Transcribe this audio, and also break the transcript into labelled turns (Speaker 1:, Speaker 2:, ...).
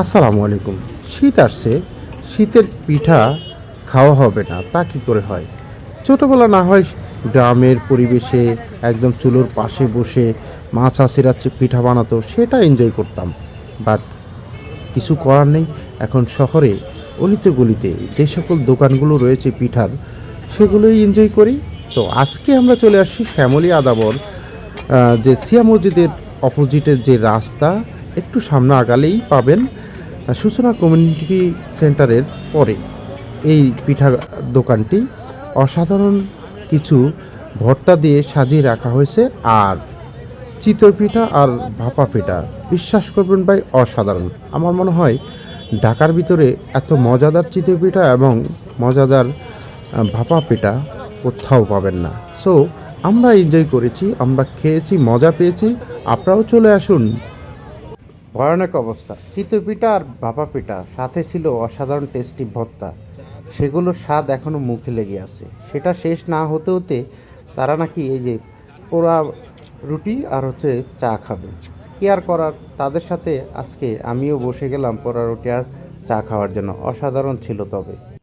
Speaker 1: আসসালামু আলাইকুম। শীত আসছে, শীতের পিঠা খাওয়া হবে না তা কি করে হয়? ছোটোবেলা না হয় গ্রামের পরিবেশে একদম চুলোর পাশে বসে মা চাষিরা পিঠা বানাতো সেটা এনজয় করতাম। বাট কিছু করার নেই, এখন শহরে অলিতে গলিতে যে সকল দোকানগুলো রয়েছে পিঠার সেগুলোই এনজয় করি। তো আজকে আমরা চলে আসছি শ্যামলী আদাবর, যে সিয়া মসজিদের অপোজিটের যে রাস্তা, একটু সামনে আগালেই পাবেন সূচনা কমিউনিটি সেন্টারের পরে এই পিঠা দোকানটি। অসাধারণ কিছু ভর্তা দিয়ে সাজিয়ে রাখা হয়েছে, আর চিতই পিঠা আর ভাপা পিঠা, বিশ্বাস করবেন ভাই, অসাধারণ। আমার মনে হয় ঢাকার ভিতরে এত মজাদার চিতই পিঠা এবং মজাদার ভাপা পিঠা কোথাও পাবেন না। সো আমরা এনজয় করেছি, আমরা খেয়েছি, মজা পেয়েছি। আপনারাও চলে আসুন। ভয়ানক অবস্থা, চিতই পিঠা আর ভাপা পিঠা, সাথে ছিল অসাধারণ টেস্টি ভর্তা। সেগুলোর স্বাদ এখনও মুখে লেগে আছে। সেটা শেষ না হতে হতে তারা নাকি এই যে পোড়া রুটি আর হচ্ছে চা খাবে। কি আর করার, তাদের সাথে আজকে আমিও বসে গেলাম পোড়া রুটি আর চা খাওয়ার জন্য। অসাধারণ ছিল তবে।